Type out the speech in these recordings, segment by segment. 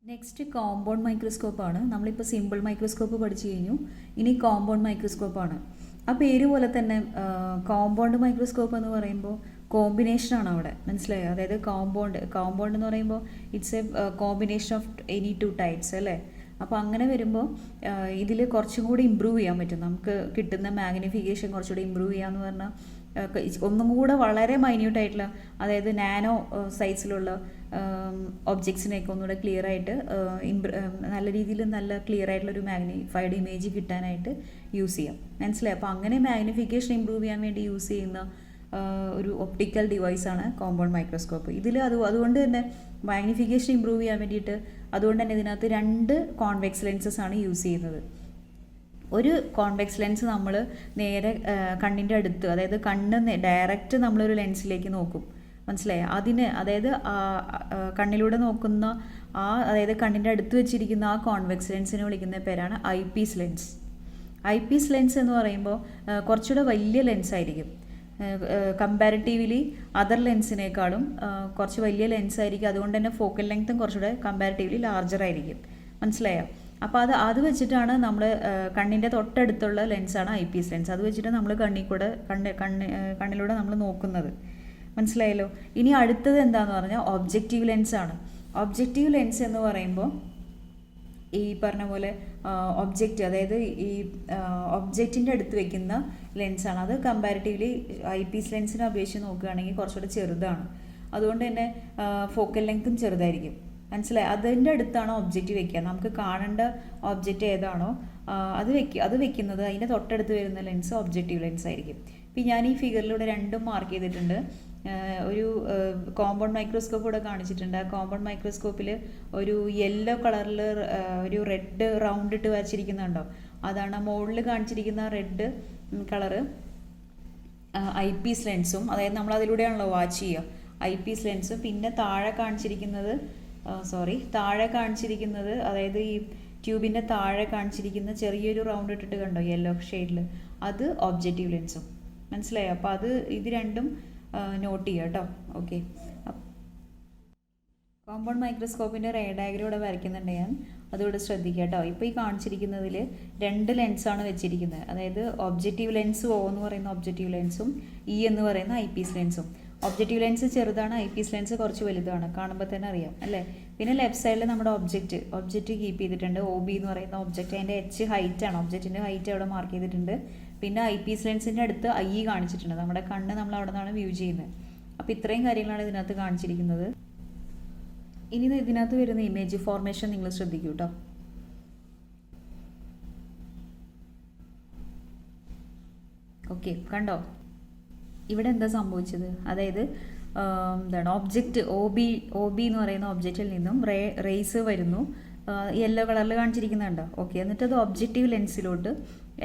Next compound മൈക്രോസ്കോപ്പാണ്. നമ്മളിപ്പോൾ simple microscope പഠിച്ചു കഴിഞ്ഞു. ഇനി കോമ്പൗണ്ട് മൈക്രോസ്കോപ്പാണ്. ആ പേര് പോലെ തന്നെ കോമ്പൗണ്ട് മൈക്രോസ്കോപ്പ് എന്ന് പറയുമ്പോൾ കോമ്പിനേഷനാണ് അവിടെ, മനസ്സിലായോ? അതായത് കോമ്പൗണ്ട് എന്ന് പറയുമ്പോൾ it's A combination of any two types അല്ലേ. അപ്പോൾ അങ്ങനെ വരുമ്പോൾ ഇതിൽ കുറച്ചും കൂടി ഇമ്പ്രൂവ് ചെയ്യാൻ പറ്റും. നമുക്ക് കിട്ടുന്ന മാഗ്നിഫിക്കേഷൻ കുറച്ചുകൂടി ഇമ്പ്രൂവ് ചെയ്യാന്ന് പറഞ്ഞാൽ ഒന്നും കൂടെ വളരെ മൈന്യൂട്ടായിട്ടുള്ള, അതായത് നാനോ സൈസിലുള്ള ഒബ്ജക്ട്സിനെയൊക്കെ ഒന്നുകൂടെ ക്ലിയർ ആയിട്ട് നല്ല രീതിയിൽ നല്ല ക്ലിയർ ആയിട്ടുള്ളൊരു മാഗ്നിഫൈഡ് ഇമേജ് കിട്ടാനായിട്ട് യൂസ് ചെയ്യാം, മനസ്സിലായി? അപ്പോൾ അങ്ങനെ മാഗ്നിഫിക്കേഷൻ ഇമ്പ്രൂവ് ചെയ്യാൻ വേണ്ടി യൂസ് ചെയ്യുന്ന ഒരു ഒപ്റ്റിക്കൽ ഡിവൈസാണ് കോമ്പൗണ്ട് മൈക്രോസ്കോപ്പ്. ഇതിൽ അതുകൊണ്ട് തന്നെ മാഗ്നിഫിക്കേഷൻ ഇമ്പ്രൂവ് ചെയ്യാൻ വേണ്ടിയിട്ട് അതുകൊണ്ട് തന്നെ ഇതിനകത്ത് 2 കോൺവെക്സ് ലെൻസസ് ആണ് യൂസ് ചെയ്യുന്നത്. ഒരു കോൺവെക്സ് ലെൻസ് നമ്മൾ നേരെ കണ്ണിൻ്റെ അടുത്ത്, അതായത് കണ്ണ് ഡയറക്റ്റ് നമ്മളൊരു ലെൻസിലേക്ക് നോക്കും, മനസ്സിലായി? അതായത് കണ്ണിലൂടെ നോക്കുന്ന അതായത് കണ്ണിൻ്റെ അടുത്ത് വെച്ചിരിക്കുന്ന ആ കോൺവെക്സ് ലെൻസിനെ വിളിക്കുന്ന പേരാണ് eye piece lens. Eye piece lens എന്ന് പറയുമ്പോൾ കുറച്ചുകൂടെ വലിയ ലെൻസായിരിക്കും. കമ്പാരിറ്റീവ്ലി അതർ ലെൻസിനേക്കാളും കുറച്ച് വലിയ ലെൻസായിരിക്കും. അതുകൊണ്ട് തന്നെ ഫോക്കൽ ലെങ്ത്തും കുറച്ചുകൂടെ കമ്പാരിറ്റീവ്ലി ലാർജർ ആയിരിക്കും, മനസ്സിലായോ? അപ്പോൾ അത് വെച്ചിട്ടാണ് നമ്മൾ കണ്ണിൻ്റെ തൊട്ടടുത്തുള്ള ലെൻസാണ് ഐ പീസ് ലെൻസ്. അത് വെച്ചിട്ട് നമ്മൾ കണ്ണിലൂടെ നമ്മൾ നോക്കുന്നത്, മനസ്സിലായല്ലോ? ഇനി അടുത്തത് എന്താണെന്ന് പറഞ്ഞാൽ ഒബ്ജക്റ്റീവ് ലെൻസാണ്. ഒബ്ജക്റ്റീവ് ലെൻസ് എന്ന് പറയുമ്പോൾ ഈ പറഞ്ഞ പോലെ ഒബ്ജക്റ്റ്, അതായത് ഈ ഒബ്ജക്റ്റിൻ്റെ അടുത്ത് വെക്കുന്ന ലെൻസാണ്. അത് കമ്പാരിറ്റീവ്ലി ഐ പീസ് ലെൻസിനെ അപേക്ഷിച്ച് നോക്കുകയാണെങ്കിൽ കുറച്ചുകൂടെ ചെറുതാണ്. അതുകൊണ്ട് തന്നെ ഫോക്കൽ ലെങ്ത്തും ചെറുതായിരിക്കും, മനസ്സിലായി? അതിൻ്റെ അടുത്താണ് ഒബ്ജക്റ്റ് വെക്കുക. നമുക്ക് കാണേണ്ട ഒബ്ജക്റ്റ് ഏതാണോ അത് വെക്കുന്നത് അതിൻ്റെ തൊട്ടടുത്ത് വരുന്ന ലെൻസ് ഒബ്ജക്റ്റീവ് ലെൻസ് ആയിരിക്കും. ഇപ്പം ഞാൻ ഈ ഫിഗറിലൂടെ രണ്ടും മാർക്ക് ചെയ്തിട്ടുണ്ട്. ഒരു കോമ്പൗണ്ട് മൈക്രോസ്കോപ്പ് കൂടെ കാണിച്ചിട്ടുണ്ട്. ആ കോമ്പൗണ്ട് മൈക്രോസ്കോപ്പിൽ ഒരു യെല്ലോ കളറിൽ ഒരു റെഡ് റൗണ്ട് ഇട്ട് വരച്ചിരിക്കുന്നുണ്ടോ? അതാണ് മുകളിൽ കാണിച്ചിരിക്കുന്ന റെഡ് കളറ് ഐ പീസ് ലെൻസും, അതായത് നമ്മൾ അതിലൂടെയാണല്ലോ വാച്ച് ചെയ്യുക, ഐ പീസ് ലെൻസും. പിന്നെ താഴെ കാണിച്ചിരിക്കുന്നത് അതായത് ഈ ട്യൂബിൻ്റെ താഴെ കാണിച്ചിരിക്കുന്ന ചെറിയൊരു റൗണ്ട് ഇട്ടിട്ട് കണ്ടോ യെല്ലോ ഷെയ്ഡിൽ, അത് ഒബ്ജക്റ്റീവ് ലെൻസും, മനസ്സിലായോ? അപ്പോൾ ഇത് രണ്ടും നോട്ട് ചെയ്യുക കേട്ടോ. ഓക്കെ, കോമ്പൗണ്ട് മൈക്രോസ്കോപ്പിൻ്റെ റേ ഡയഗ്രം ഇവിടെ വരയ്ക്കുന്നുണ്ട് ഞാൻ, അതുകൂടെ ശ്രദ്ധിക്കുക കേട്ടോ. ഇപ്പോൾ ഈ കാണിച്ചിരിക്കുന്നതിൽ 2 ലെൻസാണ് വെച്ചിരിക്കുന്നത്. അതായത് ഒബ്ജക്റ്റീവ് ലെൻസ് O എന്ന് പറയുന്ന ഒബ്ജക്റ്റീവ് ലെൻസും E എന്ന് പറയുന്ന ഐ പീസ് ലെൻസും. ഒബ്ജക്റ്റീവ് ലെൻസ് ചെറുതാണ്, ഐ പീസ് ലെൻസ് കുറച്ച് വലുതാണ്, കാണുമ്പോൾ തന്നെ അറിയാം അല്ലേ? പിന്നെ ലെഫ്റ്റ് സൈഡിൽ നമ്മുടെ ഒബ്ജക്റ്റ് കീപ്പ് ചെയ്തിട്ടുണ്ട്. OB എന്ന് പറയുന്ന ഒബ്ജക്റ്റ്, അതിൻ്റെ H ഹൈറ്റാണ്, ഒബ്ജക്റ്റിൻ്റെ ഹൈറ്റ് അവിടെ മാർക്ക് ചെയ്തിട്ടുണ്ട്. പിന്നെ ഐ പീസ് ലെൻസിൻ്റെ അടുത്ത് I കാണിച്ചിട്ടുണ്ട്. നമ്മുടെ കണ്ണ് നമ്മൾ അവിടെ നിന്നാണ് വ്യൂ ചെയ്യുന്നത്. അപ്പോൾ ഇത്രയും കാര്യങ്ങളാണ് ഇതിനകത്ത് കാണിച്ചിരിക്കുന്നത്. ഇനി ഇതിനകത്ത് വരുന്ന ഇമേജ് ഫോർമേഷൻ നിങ്ങൾ ശ്രദ്ധിക്കൂ കേട്ടോ. ഓക്കെ, കണ്ടോ ഇവിടെ എന്താ സംഭവിച്ചത്? അതായത് എന്താണ് ഒബ്ജക്റ്റ് OB എന്ന് പറയുന്ന ഒബ്ജക്റ്റിൽ നിന്നും റേസ് വരുന്നു, യെല്ലോ കളറിൽ കാണിച്ചിരിക്കുന്നുണ്ടോ? ഓക്കെ, എന്നിട്ട് അത് ഒബ്ജക്റ്റീവ് ലെൻസിലോട്ട്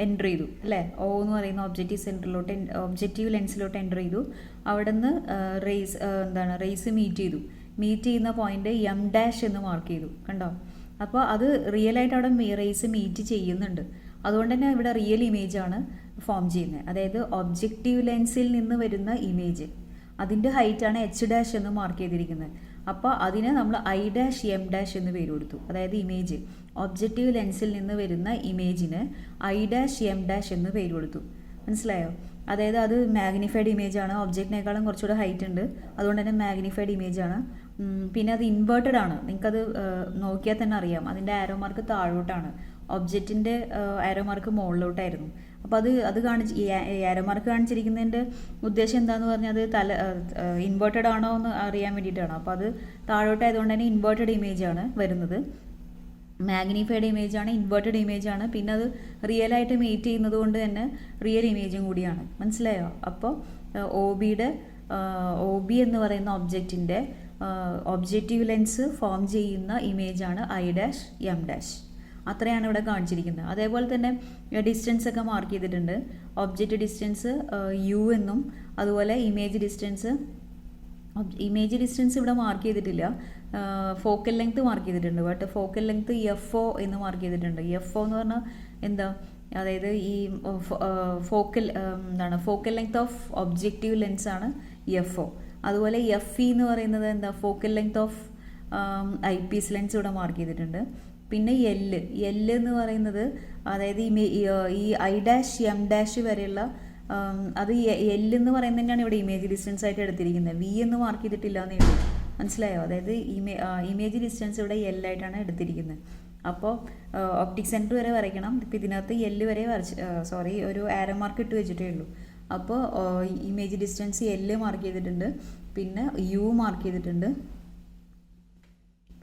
എൻ്റർ ചെയ്തു അല്ലേ? O എന്ന് പറയുന്ന ഒബ്ജക്റ്റീവ് ലെൻസിലോട്ട് എൻ്റർ ചെയ്തു. അവിടെ നിന്ന് റേസ് മീറ്റ് ചെയ്യുന്ന പോയിന്റ് M' എന്ന് മാർക്ക് ചെയ്തു, കണ്ടോ? അപ്പോൾ അത് റിയലായിട്ട് അവിടെ റേസ് മീറ്റ് ചെയ്യുന്നുണ്ട്. അതുകൊണ്ട് തന്നെ ഇവിടെ റിയൽ ഇമേജാണ് ഫോം ചെയ്യുന്നത്. അതായത് ഒബ്ജക്റ്റീവ് ലെൻസിൽ നിന്ന് വരുന്ന ഇമേജ്, അതിൻ്റെ ഹൈറ്റാണ് H' എന്ന് മാർക്ക് ചെയ്തിരിക്കുന്നത്. അപ്പോൾ അതിനെ നമ്മൾ I', M' എന്ന് പേര് കൊടുത്തു. അതായത് ഇമേജ്, ഒബ്ജക്റ്റീവ് ലെൻസിൽ നിന്ന് വരുന്ന ഇമേജിന് I', M' എന്ന് പേര് കൊടുത്തു, മനസ്സിലായോ? അതായത് അത് മാഗ്നിഫൈഡ് ഇമേജാണ്, ഒബ്ജക്റ്റിനേക്കാളും കുറച്ചുകൂടെ ഹൈറ്റ് ഉണ്ട്, അതുകൊണ്ട് തന്നെ മാഗ്നിഫൈഡ് ഇമേജാണ്. പിന്നെ അത് ഇൻവേർട്ടഡ് ആണ്, നിങ്ങൾക്കത് നോക്കിയാൽ തന്നെ അറിയാം. അതിൻ്റെ ആരോ മാർക്ക് താഴോട്ടാണ്, ഒബ്ജക്റ്റിൻ്റെ ആരോ മാർക്ക് മുകളിലോട്ടായിരുന്നു. അപ്പോൾ അത് ആരോ മാർക്ക് കാണിച്ചിരിക്കുന്നതിൻ്റെ ഉദ്ദേശം എന്താണെന്ന് പറഞ്ഞാൽ അത് ഇൻവേർട്ടഡ് ആണോ എന്ന് അറിയാൻ വേണ്ടിയിട്ടാണ്. അപ്പോൾ അത് താഴോട്ടായതുകൊണ്ട് തന്നെ ഇൻവേർട്ടഡ് ഇമേജാണ് വരുന്നത്. മാഗ്നിഫൈഡ് ഇമേജാണ്, ഇൻവേർട്ടഡ് ഇമേജാണ്. പിന്നെ അത് റിയലായിട്ട് മീറ്റ് ചെയ്യുന്നത് കൊണ്ട് തന്നെ റിയൽ ഇമേജും കൂടിയാണ്, മനസ്സിലായോ? അപ്പോൾ OB എന്ന് പറയുന്ന ഒബ്ജക്റ്റിൻ്റെ ഒബ്ജക്റ്റീവ് ലെൻസ് ഫോം ചെയ്യുന്ന ഇമേജാണ് I', M'. അത്രയാണ് ഇവിടെ കാണിച്ചിരിക്കുന്നത്. അതേപോലെ തന്നെ ഡിസ്റ്റൻസ് ഒക്കെ മാർക്ക് ചെയ്തിട്ടുണ്ട്. ഒബ്ജക്റ്റ് ഡിസ്റ്റൻസ് U എന്നും, അതുപോലെ ഇമേജ് ഡിസ്റ്റൻസ് ഇവിടെ മാർക്ക് ചെയ്തിട്ടില്ല. ഫോക്കൽ ലെങ്ത് മാർക്ക് ചെയ്തിട്ടുണ്ട്, ബട്ട് ഫോക്കൽ ലെങ്ത് FO എന്ന് മാർക്ക് ചെയ്തിട്ടുണ്ട്. FO എന്ന് പറഞ്ഞാൽ എന്താ? അതായത് ഈ ഫോക്കൽ ലെങ്ത് ഓഫ് ഒബ്ജക്റ്റീവ് ലെൻസാണ് FO. അതുപോലെ FE എന്ന് പറയുന്നത് എന്താ? Focal length of I Ps lens ഇവിടെ മാർക്ക് ചെയ്തിട്ടുണ്ട്. പിന്നെ എല്ല് എന്ന് പറയുന്നത് അതായത് ഈ ഐ ഡാഷ് എം ഡാഷ് വരെയുള്ള അത് എല്ല് എന്ന് പറയുന്നത് തന്നെയാണ് ഇവിടെ ഇമേജ് ഡിസ്റ്റൻസ് ആയിട്ട് എടുത്തിരിക്കുന്നത്. വി എന്ന് മാർക്ക് ചെയ്തിട്ടില്ല എന്നേ ഉള്ളൂ. മനസ്സിലായോ? അതായത് ഇമേജ് ഡിസ്റ്റൻസ് ഇവിടെ എല്ലായിട്ടാണ് എടുത്തിരിക്കുന്നത്. അപ്പോൾ ഒപ്റ്റിക് സെൻറ്റർ വരെ വരയ്ക്കണം. ഇപ്പോൾ ഇതിനകത്ത് എല്ല് വരെ ഒരു ആരോ മാർക്ക് ഇട്ട് വെച്ചിട്ടേ ഉള്ളൂ. അപ്പോൾ ഇമേജ് ഡിസ്റ്റൻസ് എല്ല് മാർക്ക് ചെയ്തിട്ടുണ്ട്, പിന്നെ യു മാർക്ക് ചെയ്തിട്ടുണ്ട്,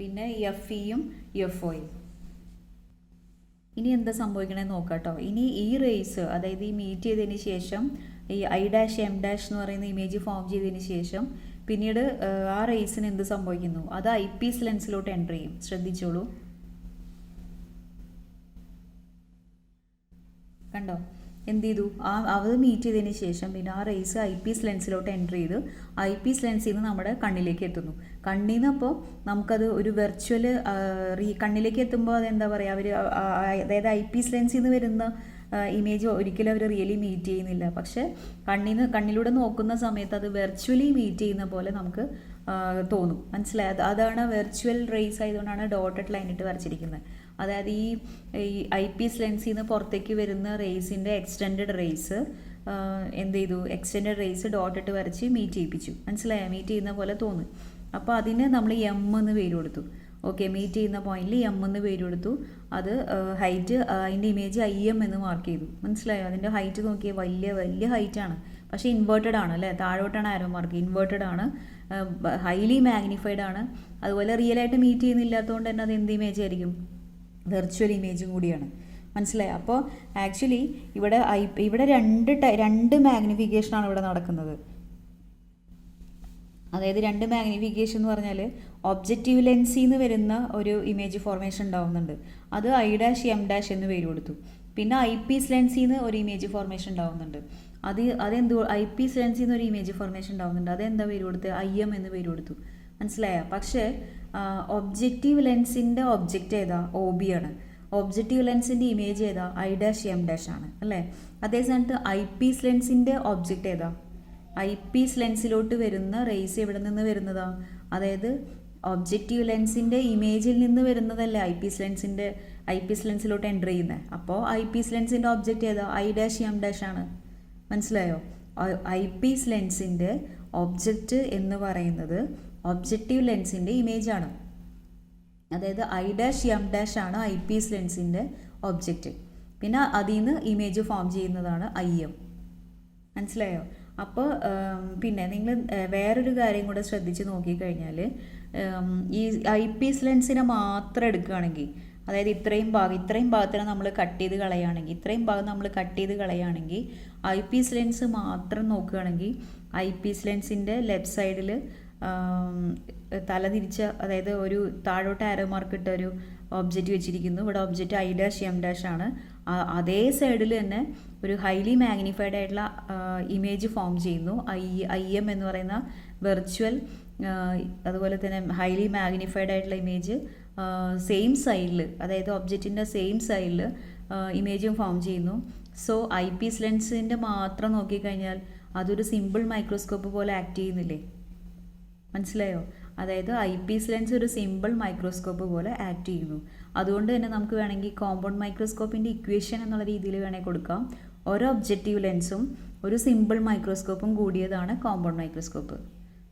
പിന്നെ എഫ് ഇയും എഫ് ഒയും. ഇനി എന്താ സംഭവിക്കണമെന്ന് നോക്കാം കേട്ടോ. ഇനി ഈ റേസ് അതായത് ഈ മീറ്റ് ചെയ്തതിന് ശേഷം ഈ ഐ ഡാഷ് എം ഡാഷ് എന്ന് പറയുന്ന ഇമേജ് ഫോം ചെയ്തതിന് ശേഷം പിന്നീട് ആ റേസിന് എന്ത് സംഭവിക്കുന്നു? അത് ഐ പീസ് ലെൻസിലോട്ട് എൻ്റർ ചെയ്യും. ശ്രദ്ധിച്ചോളൂ, കണ്ടോ? എന്ത് ചെയ്തു? അത് മീറ്റ് ചെയ്തതിന് ശേഷം പിന്നെ ആ റേസ് ഐ പീസ് ലെൻസിലോട്ട് എൻ്റർ ചെയ്ത് ഐ പീസ് ലെൻസിൽ നിന്ന് നമ്മുടെ കണ്ണിലേക്ക് എത്തുന്നു. കണ്ണിൽ നിന്ന് അപ്പോൾ നമുക്കത് ഒരു വെർച്വൽ കണ്ണിലേക്ക് എത്തുമ്പോൾ അതെന്താ പറയുക, അവർ അതായത് ഐ പീസ് ലെൻസിൽ നിന്ന് വരുന്ന ഇമേജ് ഒരിക്കലും അവർ റിയലി മീറ്റ് ചെയ്യുന്നില്ല. പക്ഷേ കണ്ണിലൂടെ നോക്കുന്ന സമയത്ത് അത് വെർച്വലി മീറ്റ് ചെയ്യുന്ന പോലെ നമുക്ക് തോന്നും. മനസ്സിലായത്? അതാണ് വെർച്വൽ റേസ് ആയതുകൊണ്ടാണ് ഡോട്ടഡ് ലൈൻ ഇട്ട് വരച്ചിരിക്കുന്നത്. അതായത് ഈ ഐ പീസ് ലെൻസിൽ നിന്ന് പുറത്തേക്ക് വരുന്ന റേസിൻ്റെ എക്സ്റ്റെൻഡ് റേസ് എന്ത് ചെയ്തു? എക്സ്റ്റെൻഡ് റേസ് ഡോട്ടിട്ട് വരച്ച് മീറ്റ് ചെയ്യിപ്പിച്ചു. മനസ്സിലായോ? മീറ്റ് ചെയ്യുന്ന പോലെ തോന്നും. അപ്പോൾ അതിന് നമ്മൾ എം എന്ന് പേര് കൊടുത്തു. ഓക്കെ, മീറ്റ് ചെയ്യുന്ന പോയിന്റിൽ എം എന്ന് പേര് കൊടുത്തു. അത് ഹൈറ്റ്, അതിൻ്റെ ഇമേജ് ഐ എം എന്ന് മാർക്ക് ചെയ്തു. മനസ്സിലായോ? അതിൻ്റെ ഹൈറ്റ് നോക്കിയാൽ വലിയ ഹൈറ്റാണ്, പക്ഷേ ഇൻവേർട്ടഡ് ആണ് അല്ലേ? താഴോട്ടാണ് ആരോ മാർക്ക്. ഇൻവേർട്ടഡ് ആണ്, ഹൈലി മാഗ്നിഫൈഡ് ആണ്. അതുപോലെ റിയലായിട്ട് മീറ്റ് ചെയ്യുന്നില്ലാത്തതുകൊണ്ട് തന്നെ അത് എന്ത് ഇമേജ് ആയിരിക്കും? വെർച്വൽ ഇമേജും കൂടിയാണ്. മനസ്സിലായി? അപ്പോൾ ആക്ച്വലി ഇവിടെ രണ്ട് മാഗ്നിഫിക്കേഷനാണ് ഇവിടെ നടക്കുന്നത്. അതായത് രണ്ട് മാഗ്നിഫിക്കേഷൻ എന്ന് പറഞ്ഞാൽ ഒബ്ജക്റ്റീവ് ലെൻസിൽ നിന്ന് വരുന്ന ഒരു ഇമേജ് ഫോർമേഷൻ ഉണ്ടാവുന്നുണ്ട്. അത് ഐ ഡാഷ് എം ഡാഷ് എന്ന് പേര് കൊടുത്തു. പിന്നെ ഐ പീസ് ലെൻസിൽ നിന്ന് ഒരു ഇമേജ് ഫോർമേഷൻ ഉണ്ടാവുന്നുണ്ട്. അതെന്തോ ഐ പീസ് ലെൻസിൽ നിന്ന് ഒരു ഇമേജ് ഫോർമേഷൻ ഉണ്ടാവുന്നുണ്ട്. അതെന്താ പേര് കൊടുത്ത്? ഐ എം എന്ന് പേര് കൊടുത്തു. മനസ്സിലായ? പക്ഷേ ഒബ്ജക്റ്റീവ് ലെൻസിൻ്റെ ഒബ്ജക്റ്റ് ഏതാ? ഒ ബി ആണ്. ഒബ്ജക്റ്റീവ് ലെൻസിൻ്റെ ഇമേജ് ഏതാ? ഐ ഡാഷ് എം ഡാഷ് ആണ് അല്ലേ? അതേ സ്ഥാനത്ത് ഐ പീസ് ലെൻസിൻ്റെ ഒബ്ജക്റ്റ് ഏതാ? ഐ പീസ് ലെൻസിലോട്ട് വരുന്ന റേസ് എവിടെ നിന്ന് വരുന്നതാ? അതായത് ഒബ്ജക്റ്റീവ് ലെൻസിൻ്റെ ഇമേജിൽ നിന്ന് വരുന്നതല്ലേ ഐ പീസ് ലെൻസിലോട്ട് എൻ്റർ ചെയ്യുന്നത്. അപ്പോൾ ഐ പീസ് ലെൻസിൻ്റെ ഒബ്ജക്റ്റ് ഏതാ? ഐ ഡാഷ് എം ഡാഷ് ആണ്. മനസ്സിലായോ? ഐ പീസ് ലെൻസിൻ്റെ ഒബ്ജക്റ്റ് എന്ന് പറയുന്നത് ഒബ്ജക്റ്റീവ് ലെൻസിൻ്റെ ഇമേജാണ്. അതായത് ഐ ഡാഷ് എം ഡാഷ് ആണ് ഐ പീസ് ലെൻസിൻ്റെ ഒബ്ജക്റ്റ്. പിന്നെ അതിൽ നിന്ന് ഇമേജ് ഫോം ചെയ്യുന്നതാണ് ഐ എം. മനസ്സിലായോ? അപ്പോൾ പിന്നെ നിങ്ങൾ വേറൊരു കാര്യം കൂടെ ശ്രദ്ധിച്ച് നോക്കിക്കഴിഞ്ഞാൽ ഈ ഐ പീസ് ലെൻസിനെ മാത്രം എടുക്കുകയാണെങ്കിൽ, അതായത് ഇത്രയും ഭാഗത്തിനെ നമ്മൾ കട്ട് ചെയ്ത് കളയുകയാണെങ്കിൽ ഐ പീസ് ലെൻസ് മാത്രം നോക്കുകയാണെങ്കിൽ ഐ പീസ് ലെൻസിൻ്റെ ലെഫ്റ്റ് സൈഡിൽ തലതിരിച്ച, അതായത് ഒരു താഴോട്ട് ആരോ മാർക്ക് ഇട്ട ഒരു ഒബ്ജക്റ്റ് വെച്ചിരിക്കുന്നു. ഇവിടെ object I dash M dash ആണ്. അതേ സൈഡിൽ തന്നെ ഒരു ഹൈലി മാഗ്നിഫൈഡ് ആയിട്ടുള്ള ഇമേജ് ഫോം ചെയ്യുന്നു. ഐ എം എന്ന് പറയുന്ന വെർച്വൽ, അതുപോലെ തന്നെ ഹൈലി മാഗ്നിഫൈഡ് ആയിട്ടുള്ള ഇമേജ് സെയിം സൈഡിൽ, അതായത് ഒബ്ജക്റ്റിൻ്റെ സെയിം സൈഡിൽ ഇമേജും ഫോം ചെയ്യുന്നു. സോ ഐ പീസ് ലെൻസിൻ്റെ മാത്രം നോക്കിക്കഴിഞ്ഞാൽ അതൊരു സിമ്പിൾ മൈക്രോസ്കോപ്പ് പോലെ ആക്ട് ചെയ്യുന്നില്ലേ? മനസ്സിലായോ? അതായത് ഐ പീസ് ലെൻസ് ഒരു സിമ്പിൾ മൈക്രോസ്കോപ്പ് പോലെ ആക്ട് ചെയ്യുന്നു. അതുകൊണ്ട് തന്നെ നമുക്ക് വേണമെങ്കിൽ കോമ്പൗണ്ട് മൈക്രോസ്കോപ്പിൻ്റെ ഇക്വേഷൻ എന്നുള്ള രീതിയിൽ വേണമെങ്കിൽ കൊടുക്കാം. ഓരോ ഒബ്ജക്റ്റീവ് ലെൻസും ഒരു സിമ്പിൾ മൈക്രോസ്കോപ്പും കൂടിയതാണ് കോമ്പൗണ്ട് മൈക്രോസ്കോപ്പ്.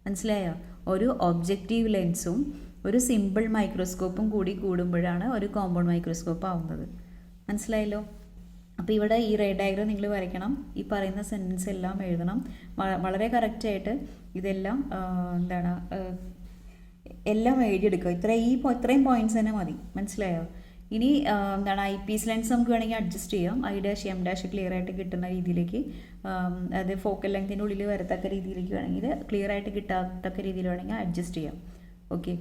മനസ്സിലായോ? ഒരു ഒബ്ജക്റ്റീവ് ലെൻസും ഒരു സിമ്പിൾ മൈക്രോസ്കോപ്പും കൂടുമ്പോഴാണ് ഒരു കോമ്പൗണ്ട് മൈക്രോസ്കോപ്പ് ആവുന്നത്. മനസ്സിലായല്ലോ? അപ്പോൾ ഇവിടെ ഈ റേ ഡയഗ്രം നിങ്ങൾ വരയ്ക്കണം. ഈ പറയുന്ന സെൻറ്റൻസ് എല്ലാം എഴുതണം. വളരെ കറക്റ്റായിട്ട് ഇതെല്ലാം എല്ലാം എഴുതിയെടുക്കുക. ഇത്രയും പോയിന്റ്സ് തന്നെ മതി. മനസ്സിലായോ? ഇനി ഐ പീസ് ലെൻസ് നമുക്ക് വേണമെങ്കിൽ അഡ്ജസ്റ്റ് ചെയ്യാം. I dash M dash clear ആയിട്ട് കിട്ടുന്ന രീതിയിലേക്ക്, അത് ഫോക്കൽ ലെങ്ത്തിൻ്റെ ഉള്ളിൽ വരത്തക്ക രീതിയിലേക്ക് വേണമെങ്കിൽ, ക്ലിയർ ആയിട്ട് കിട്ടാത്തക്ക രീതിയിൽ വേണമെങ്കിൽ അഡ്ജസ്റ്റ് ചെയ്യാം. ഓക്കെ.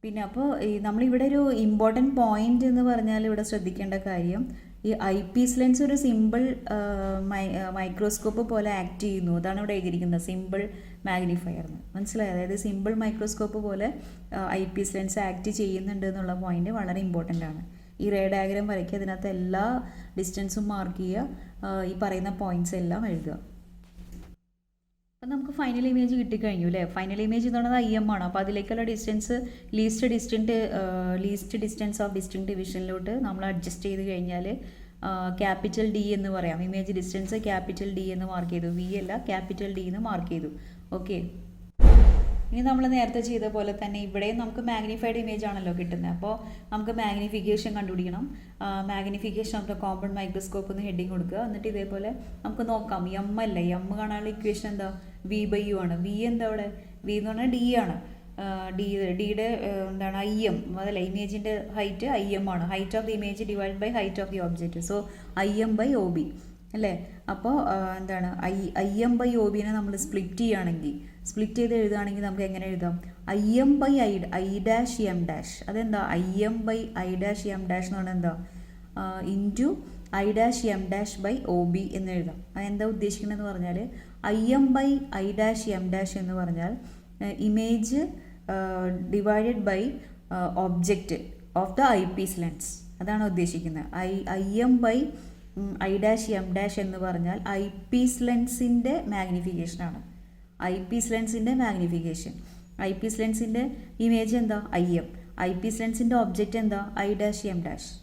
പിന്നെ അപ്പോൾ നമ്മളിവിടെ ഒരു ഇമ്പോർട്ടൻറ്റ് പോയിന്റ് എന്ന് പറഞ്ഞാൽ ഇവിടെ ശ്രദ്ധിക്കേണ്ട കാര്യം, ഈ ഐ പീസ് ലെൻസ് ഒരു സിമ്പിൾ മൈക്രോസ്കോപ്പ് പോലെ ആക്ട് ചെയ്യുന്നു. അതാണ് ഇവിടെ എഴുതിയിരിക്കുന്നത്, സിമ്പിൾ മാഗ്നിഫയർ എന്ന്. മനസ്സിലായി? അതായത് സിമ്പിൾ മൈക്രോസ്കോപ്പ് പോലെ ഐ പീസ് ലെൻസ് ആക്ട് ചെയ്യുന്നുണ്ട് എന്നുള്ള പോയിന്റ് വളരെ ഇമ്പോർട്ടൻ്റ് ആണ്. ഈ റേ ഡയഗ്രം വരയ്ക്കുക, അതിനകത്ത് എല്ലാ ഡിസ്റ്റൻസും മാർക്ക് ചെയ്യുക, ഈ പറയുന്ന പോയിന്റ്സ് എല്ലാം എഴുതുക. അപ്പം നമുക്ക് ഫൈനൽ ഇമേജ് കിട്ടിക്കഴിഞ്ഞു അല്ലേ. ഫൈനൽ ഇമേജ് എന്ന് പറയുന്നത് IM ആണ്. അപ്പോൾ അതിലേക്കുള്ള distance least distance of distinct ഡിവിഷനിലോട്ട് നമ്മൾ അഡ്ജസ്റ്റ് ചെയ്ത് കഴിഞ്ഞാൽ ക്യാപിറ്റൽ D എന്ന് പറയാം. ഇമേജ് ഡിസ്റ്റൻസ് ക്യാപിറ്റൽ D എന്ന് മാർക്ക് ചെയ്തു, V അല്ല ക്യാപിറ്റൽ D എന്ന് മാർക്ക് ചെയ്തു. ഓക്കെ, ഇനി നമ്മൾ നേരത്തെ ചെയ്ത പോലെ തന്നെ ഇവിടെയും നമുക്ക് മാഗ്നിഫൈഡ് ഇമേജ് ആണല്ലോ കിട്ടുന്നത്. അപ്പോൾ നമുക്ക് മാഗ്നിഫിക്കേഷൻ കണ്ടുപിടിക്കണം. Magnification of the compound microscope എന്ന് ഹെഡിങ് കൊടുക്കുക. എന്നിട്ട് ഇതേപോലെ നമുക്ക് നോക്കാം. M അല്ലേ, M കാണാനുള്ള ഇക്വേഷൻ എന്താ, V/U ആണ്. V എന്താ അവിടെ, V എന്ന് പറഞ്ഞാൽ D ആണ്. ഡിയുടെ എന്താണ് IM, അതല്ല ഇമേജിൻ്റെ ഹൈറ്റ് IM ആണ്. Height of the image divide by height of the object. So IM/OB അല്ലേ. അപ്പോൾ എന്താണ് IM/OB നമ്മൾ സ്പ്ലിറ്റ് ചെയ്ത് എഴുതുകയാണെങ്കിൽ നമുക്ക് എങ്ങനെ എഴുതാം, IM/I'(M'). അതെന്താ IM/I'(M') എന്ന് പറഞ്ഞാൽ എന്താ ഇൻറ്റു I'(M')/OB എന്ന് എഴുതാം. അതെന്താ ഉദ്ദേശിക്കുന്നതെന്ന് പറഞ്ഞാൽ IM/I'(M') എന്ന് പറഞ്ഞാൽ image divided by object of the eyepiece lens, അതാണ് ഉദ്ദേശിക്കുന്നത്. IM/I'(M') എന്ന് പറഞ്ഞാൽ ഐപീസ് ലെൻസിൻ്റെ മാഗ്നിഫിക്കേഷനാണ്. ഐപീസ് ലെൻസിൻ്റെ മാഗ്നിഫിക്കേഷൻ, ഐപീസ് ലെൻസിൻ്റെ ഇമേജ് എന്താ IM, ഐപീസ് ലെൻസിൻ്റെ ഒബ്ജക്റ്റ് എന്താ I'(M').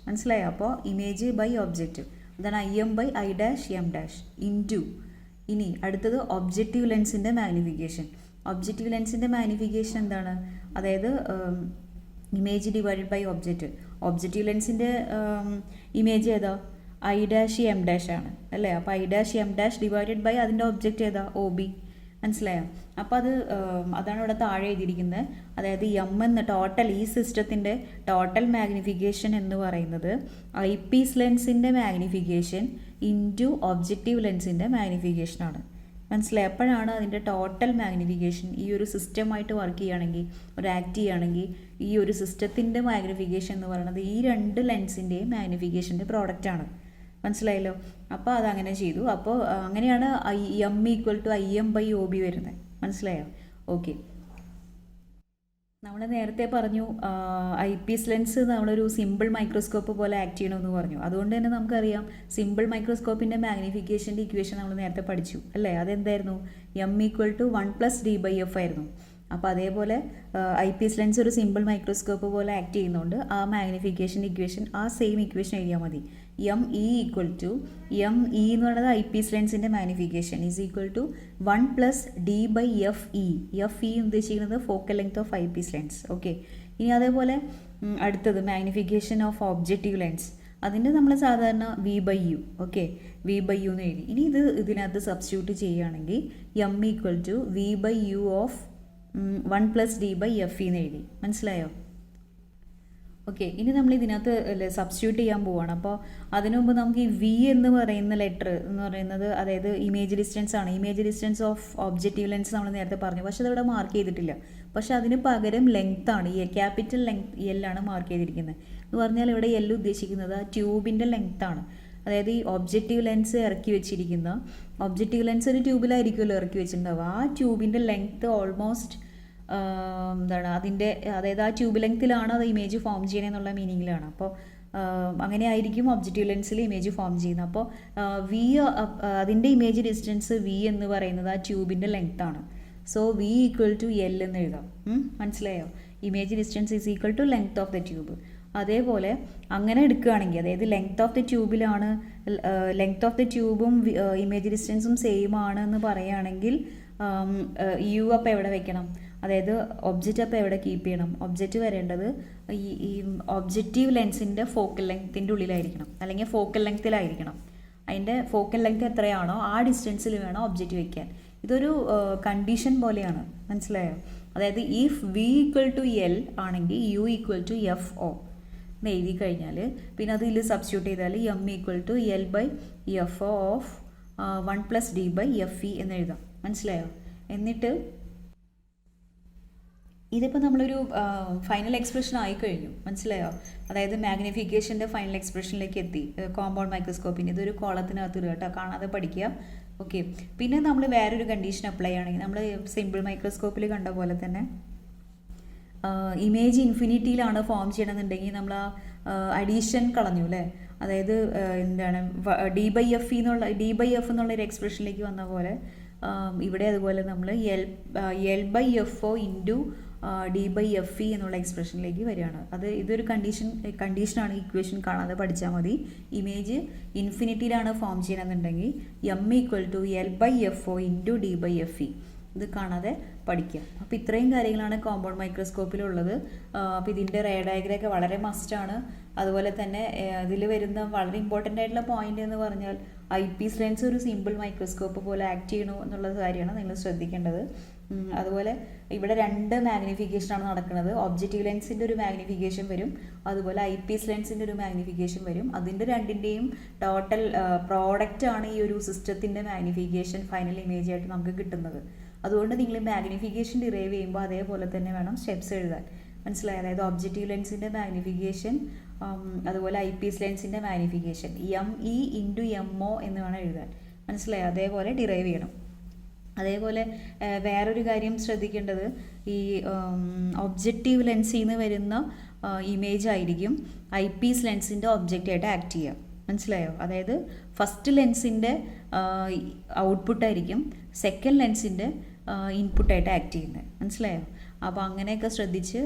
മനസ്സിലായോ? അപ്പോൾ ഇമേജ് ബൈ ഒബ്ജക്റ്റ്, അതാണ് IM/I'(M') ഇൻറ്റു. ഇനി അടുത്തത് ഒബ്ജക്റ്റീവ് ലെൻസിൻ്റെ മാഗ്നിഫിക്കേഷൻ. ഒബ്ജക്റ്റീവ് ലെൻസിൻ്റെ മാഗ്നിഫിക്കേഷൻ എന്താണ്, അതായത് image divided by object. Objective ലെൻസിൻ്റെ ഇമേജ് ഏതാ, I'(M') ആണ് അല്ലേ. അപ്പോൾ I'(M') ഡിവൈഡഡ് ബൈ അതിൻ്റെ ഒബ്ജക്റ്റ് ഏതാ, OB. മനസ്സിലായോ? അപ്പോൾ അതാണ് ഇവിടെ താഴെ എഴുതിയിരിക്കുന്നത്. അതായത് M എന്ന ടോട്ടൽ, ഈ സിസ്റ്റത്തിൻ്റെ ടോട്ടൽ മാഗ്നിഫിക്കേഷൻ എന്ന് പറയുന്നത് ഐപീസ് ലെൻസിൻ്റെ മാഗ്നിഫിക്കേഷൻ ഇൻറ്റു ഒബ്ജക്റ്റീവ് ലെൻസിൻ്റെ മാഗ്നിഫിക്കേഷനാണ്. മനസ്സിലായി? അപ്പോഴാണ് അതിൻ്റെ ടോട്ടൽ മാഗ്നിഫിക്കേഷൻ ഈ ഒരു സിസ്റ്റമായിട്ട് വർക്ക് ചെയ്യുകയാണെങ്കിൽ, ആക്ട് ചെയ്യുകയാണെങ്കിൽ ഈ ഒരു സിസ്റ്റത്തിൻ്റെ മാഗ്നിഫിക്കേഷൻ എന്ന് പറയുന്നത് ഈ രണ്ട് ലെൻസിൻ്റെയും മാഗ്നിഫിക്കേഷൻ്റെ പ്രോഡക്റ്റാണ്. മനസ്സിലായല്ലോ? അപ്പോൾ അതങ്ങനെ ചെയ്തു. അപ്പോൾ അങ്ങനെയാണ് M = IM/OB വരുന്നത്. മനസ്സിലായോ? ഓക്കെ, നമ്മൾ നേരത്തെ പറഞ്ഞു ഐപീസ് ലെൻസ് നമ്മളൊരു സിമ്പിൾ മൈക്രോസ്കോപ്പ് പോലെ ആക്ട് ചെയ്യണമെന്ന് പറഞ്ഞു. അതുകൊണ്ട് തന്നെ നമുക്കറിയാം സിമ്പിൾ മൈക്രോസ്കോപ്പിൻ്റെ മാഗ്നിഫിക്കേഷൻ്റെ ഇക്വേഷൻ നമ്മൾ നേരത്തെ പഠിച്ചു അല്ലേ. അതെന്തായിരുന്നു, M = 1+D/F ആയിരുന്നു. അപ്പോൾ അതേപോലെ ഐപീസ് ലെൻസ് ഒരു സിമ്പിൾ മൈക്രോസ്കോപ്പ് പോലെ ആക്ട് ചെയ്യുന്നതുകൊണ്ട് ആ മാഗ്നിഫിക്കേഷൻ ഇക്വേഷൻ, ആ സെയിം ഇക്വേഷൻ എഴുതിയാൽ മതി. ME എന്ന് പറയുന്നത് ഐപീസ് ലെൻസിൻ്റെ മാഗ്നിഫിക്കേഷൻ = 1+D/FE. FE ഉദ്ദേശിക്കുന്നത് focal length of eyepiece lens. Okay, ഇനി അതേപോലെ അടുത്തത് മാഗ്നിഫിക്കേഷൻ ഓഫ് ഒബ്ജക്റ്റീവ് ലെൻസ്. അതിൻ്റെ നമ്മൾ സാധാരണ V/U. ഓക്കെ, V/U എന്ന് എഴുതി. ഇനി ഇതിനകത്ത് സബ്സ്റ്റിറ്റ്യൂട്ട് ചെയ്യുകയാണെങ്കിൽ M = V/U ഓഫ് 1+D/FE എന്ന് എഴുതി. മനസ്സിലായോ? ഓക്കെ, ഇനി നമ്മൾ ഇതിനകത്ത് സബ്സ്റ്റിറ്റ്യൂട്ട് ചെയ്യാൻ പോവുകയാണ്. അപ്പോൾ അതിനു മുമ്പ് നമുക്ക് ഈ V എന്ന് പറയുന്ന ലെറ്റർ എന്ന് പറയുന്നത്, അതായത് ഇമേജ് ഡിസ്റ്റൻസ് ആണ്. Image distance of objective lens നമ്മൾ നേരത്തെ പറഞ്ഞു, പക്ഷെ അതവിടെ മാർക്ക് ചെയ്തിട്ടില്ല. പക്ഷെ അതിന് പകരം ലെങ്ത് ആണ്, ഈ ക്യാപിറ്റൽ ലെങ്ത് L ആണ് മാർക്ക് ചെയ്തിരിക്കുന്നത്. എന്ന് പറഞ്ഞാൽ ഇവിടെ L ഉദ്ദേശിക്കുന്നത് ആ ട്യൂബിൻ്റെ ലെങ്ത് ആണ്. അതായത് ഈ ഒബ്ജക്റ്റീവ് ലെൻസ് ഇറക്കി വെച്ചിരിക്കുന്ന, ഒബ്ജക്റ്റീവ് ലെൻസ് ഒരു ട്യൂബിലായിരിക്കുമല്ലോ ഇറക്കി വെച്ചിട്ടുണ്ടാവുക, ആ ട്യൂബിൻ്റെ ലെങ്ത്ത് ഓൾമോസ്റ്റ് എന്താണ് അതിൻ്റെ, അതായത് ആ ട്യൂബ് ലെങ്ത്തിലാണ് അത് ഇമേജ് ഫോം ചെയ്യണമെന്നുള്ള മീനിങ്ങിലാണ്. അപ്പോൾ അങ്ങനെ ആയിരിക്കും ഒബ്ജക്റ്റീവ് ലെൻസിൽ ഇമേജ് ഫോം ചെയ്യുന്നത്. അപ്പോൾ അതിൻ്റെ ഇമേജ് ഡിസ്റ്റൻസ് V എന്ന് പറയുന്നത് ആ ട്യൂബിൻ്റെ ലെങ്ത്താണ്. സോ V = L എന്ന് എഴുതാം. മനസ്സിലായോ? Image distance = length of the tube. അതേപോലെ അങ്ങനെ എടുക്കുകയാണെങ്കിൽ, അതായത് ലെങ്ത് ഓഫ് ദ ട്യൂബിലാണ്, ലെങ്ത് ഓഫ് ദ ട്യൂബും ഇമേജ് ഡിസ്റ്റൻസും സെയിം ആണ് എന്ന് പറയുകയാണെങ്കിൽ U അപ്പോൾ എവിടെ വെക്കണം, അതായത് ഒബ്ജക്റ്റ് അപ്പോൾ എവിടെ കീപ്പ് ചെയ്യണം, ഒബ്ജക്റ്റ് വരേണ്ടത് ഈ ഒബ്ജക്റ്റീവ് ലെൻസിൻ്റെ ഫോക്കൽ ലെങ്ത്തിൻ്റെ ഉള്ളിലായിരിക്കണം, അല്ലെങ്കിൽ ഫോക്കൽ ലെങ്ത്തിലായിരിക്കണം. അതിൻ്റെ ഫോക്കൽ ലെങ്ത്ത് എത്രയാണോ ആ ഡിസ്റ്റൻസിൽ വേണം ഒബ്ജക്റ്റ് വയ്ക്കാൻ. ഇതൊരു കണ്ടീഷൻ പോലെയാണ്. മനസ്സിലായോ? അതായത് ഇഫ് V = L ആണെങ്കിൽ U = FO എന്ന് എഴുതി കഴിഞ്ഞാൽ പിന്നെ അതിൽ സബ്സ്റ്റിറ്റ്യൂട്ട് ചെയ്താൽ M = L/FO ഓഫ് 1+D/FE എന്ന് എഴുതാം. മനസ്സിലായോ? എന്നിട്ട് ഇതിപ്പോൾ നമ്മളൊരു ഫൈനൽ എക്സ്പ്രഷൻ ആയി കഴിഞ്ഞു. മനസ്സിലായോ? അതായത് മാഗ്നിഫിക്കേഷൻ്റെ ഫൈനൽ എക്സ്പ്രഷനിലേക്ക് എത്തി കോമ്പൗണ്ട് മൈക്രോസ്കോപ്പിന്. ഇതൊരു കോളത്തിനകത്ത് ഇടുക കേട്ടോ, കാണാതെ പഠിക്കുക. ഓക്കെ, പിന്നെ നമ്മൾ വേറൊരു കണ്ടീഷൻ അപ്ലൈ ആണെങ്കിൽ, നമ്മൾ സിമ്പിൾ മൈക്രോസ്കോപ്പിൽ കണ്ട പോലെ തന്നെ ഇമേജ് ഇൻഫിനിറ്റിയിലാണ് ഫോം ചെയ്യണമെന്നുണ്ടെങ്കിൽ നമ്മൾ അഡീഷൻ കളഞ്ഞു അല്ലേ. അതായത് എന്താണ് D/F എന്നുള്ളൊരു എക്സ്പ്രഷനിലേക്ക് വന്ന പോലെ ഇവിടെ അതുപോലെ നമ്മൾ L by F O into D/FE എന്നുള്ള എക്സ്പ്രഷനിലേക്ക് വരികയാണ്. ഇതൊരു കണ്ടീഷനാണ്. ഇക്വേഷൻ കാണാതെ പഠിച്ചാൽ മതി. ഇമേജ് ഇൻഫിനിറ്റിയിലാണ് ഫോം ചെയ്യണമെന്നുണ്ടെങ്കിൽ M=L/FO ഇൻറ്റു D/FE ഇത് കാണാതെ പഠിക്കുക. അപ്പോൾ ഇത്രയും കാര്യങ്ങളാണ് കോമ്പൗണ്ട് മൈക്രോസ്കോപ്പിലുള്ളത്. അപ്പോൾ ഇതിൻ്റെ റേ ഡയഗ്രം ഒക്കെ വളരെ മസ്റ്റാണ്. അതുപോലെ തന്നെ ഇതിൽ വരുന്ന വളരെ ഇമ്പോർട്ടൻ്റ് ആയിട്ടുള്ള പോയിന്റ് എന്ന് പറഞ്ഞാൽ ഐ പീസ് ലെൻസ് ഒരു സിമ്പിൾ മൈക്രോസ്കോപ്പ് പോലെ ആക്ട് ചെയ്യണു എന്നുള്ള കാര്യമാണ് നിങ്ങൾ ശ്രദ്ധിക്കേണ്ടത്. അതുപോലെ ഇവിടെ 2 മാഗ്നിഫിക്കേഷനാണ് നടക്കുന്നത്. ഒബ്ജക്റ്റീവ് ലെൻസിൻ്റെ ഒരു മാഗ്നിഫിക്കേഷൻ വരും, അതുപോലെ ഐ പീസ് ലെൻസിൻ്റെ ഒരു മാഗ്നിഫിക്കേഷൻ വരും. അതിൻ്റെ രണ്ടിൻ്റെയും ടോട്ടൽ പ്രോഡക്റ്റ് ആണ് ഈ ഒരു സിസ്റ്റത്തിൻ്റെ മാഗ്നിഫിക്കേഷൻ ഫൈനൽ ഇമേജ് ആയിട്ട് നമുക്ക് കിട്ടുന്നത്. അതുകൊണ്ട് നിങ്ങൾ മാഗ്നിഫിക്കേഷൻ ഡിറൈവ് ചെയ്യുമ്പോൾ അതേപോലെ തന്നെ വേണം സ്റ്റെപ്സ് എഴുതാൻ. മനസ്സിലായി? അതായത് ഒബ്ജക്റ്റീവ് ലെൻസിൻ്റെ മാഗ്നിഫിക്കേഷൻ, അതുപോലെ ഐ പീസ് ലെൻസിൻ്റെ മാഗ്നിഫിക്കേഷൻ ME ഇൻറ്റു MO എന്ന് വേണം എഴുതാൻ. മനസ്സിലായി? അതേപോലെ ഡിറൈവ് ചെയ്യണം. അതേപോലെ വേറൊരു കാര്യം ശ്രദ്ധിക്കേണ്ടത്, ഈ ഒബ്ജക്റ്റീവ് ലെൻസിൽ നിന്ന് വരുന്ന ഇമേജ് ആയിരിക്കും ഐ പീസ് ലെൻസിൻ്റെ ഒബ്ജക്റ്റായിട്ട് ആക്ട് ചെയ്യുക. മനസ്സിലായോ? അതായത് ഫസ്റ്റ് ലെൻസിൻ്റെ ഔട്ട്പുട്ടായിരിക്കും സെക്കൻഡ് ലെൻസിൻ്റെ ഇൻപുട്ടായിട്ട് ആക്ട് ചെയ്യുന്നത്. മനസ്സിലായോ? അപ്പോൾ അങ്ങനെയൊക്കെ ശ്രദ്ധിച്ച്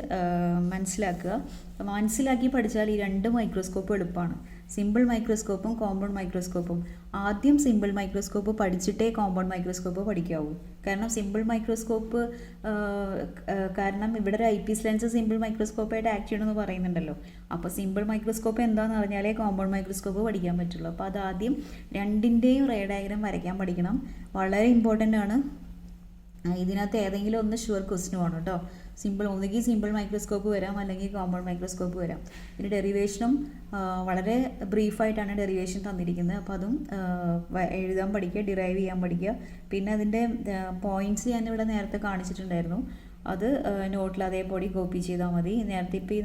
മനസ്സിലാക്കി പഠിച്ചാൽ ഈ 2 മൈക്രോസ്കോപ്പ് എളുപ്പമാണ്. സിമ്പിൾ മൈക്രോസ്കോപ്പും കോമ്പൗണ്ട് മൈക്രോസ്കോപ്പും. ആദ്യം സിമ്പിൾ മൈക്രോസ്കോപ്പ് പഠിച്ചിട്ടേ കോമ്പൗണ്ട് മൈക്രോസ്കോപ്പ് പഠിക്കാവൂ. കാരണം സിമ്പിൾ മൈക്രോസ്കോപ്പ് കാരണം ഇവിടെ ഒരു ഐ പീസ് ലെൻസ് സിമ്പിൾ മൈക്രോസ്കോപ്പായിട്ട് ആക്ട് ചെയ്യണമെന്ന് പറയുന്നുണ്ടല്ലോ. അപ്പോൾ സിമ്പിൾ മൈക്രോസ്കോപ്പ് എന്താണെന്ന് അറിഞ്ഞാലേ കോമ്പൗണ്ട് മൈക്രോസ്കോപ്പ് പഠിക്കാൻ പറ്റുള്ളൂ. അപ്പോൾ അതാദ്യം 2ൻ്റെയും റേ ഡയഗ്രം വരയ്ക്കാൻ പഠിക്കണം. വളരെ ഇമ്പോർട്ടൻ്റ് ആണ്. ഇതിനകത്ത് ഏതെങ്കിലും ഒന്ന് ഷുവർ ക്വസ്റ്റ്യനുമാണ് കേട്ടോ. ഒന്നുകിൽ സിമ്പിൾ മൈക്രോസ്കോപ്പ് വരാം, അല്ലെങ്കിൽ കോമ്പൗണ്ട് മൈക്രോസ്കോപ്പ് വരാം. ഇതിൻ്റെ ഡെറിവേഷനും വളരെ ബ്രീഫായിട്ടാണ് ഡെറിവേഷൻ തന്നിരിക്കുന്നത്. അപ്പോൾ അതും എഴുതാൻ പഠിക്കുക, ഡിറൈവ് ചെയ്യാൻ പഠിക്കുക. പിന്നെ അതിൻ്റെ പോയിൻറ്റ്സ് ഞാനിവിടെ നേരത്തെ കാണിച്ചിട്ടുണ്ടായിരുന്നു. അത് നോട്ടിൽ അതേപടി കോപ്പി ചെയ്താൽ മതി.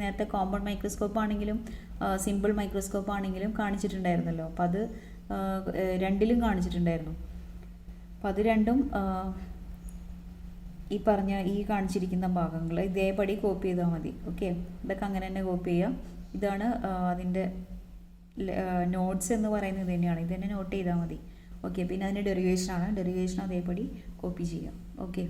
നേരത്തെ കോമ്പൗണ്ട് മൈക്രോസ്കോപ്പ് ആണെങ്കിലും സിമ്പിൾ മൈക്രോസ്കോപ്പ് ആണെങ്കിലും കാണിച്ചിട്ടുണ്ടായിരുന്നല്ലോ. അപ്പോൾ അത് 2ലും കാണിച്ചിട്ടുണ്ടായിരുന്നു. അപ്പോൾ അത് രണ്ടും ഈ കാണിച്ചിരിക്കുന്ന ഭാഗങ്ങൾ ഇതേപടി കോപ്പി ചെയ്താൽ മതി. ഓക്കെ, ഇതൊക്കെ അങ്ങനെ തന്നെ കോപ്പി ചെയ്യുക. ഇതാണ് അതിൻ്റെ നോട്ട്സ് എന്ന് പറയുന്നത് തന്നെയാണ്. ഇത് തന്നെ നോട്ട് ചെയ്താൽ മതി. ഓക്കെ, പിന്നെ അതിൻ്റെ ഡെറിവേഷൻ അതേപടി കോപ്പി ചെയ്യാം. ഓക്കെ.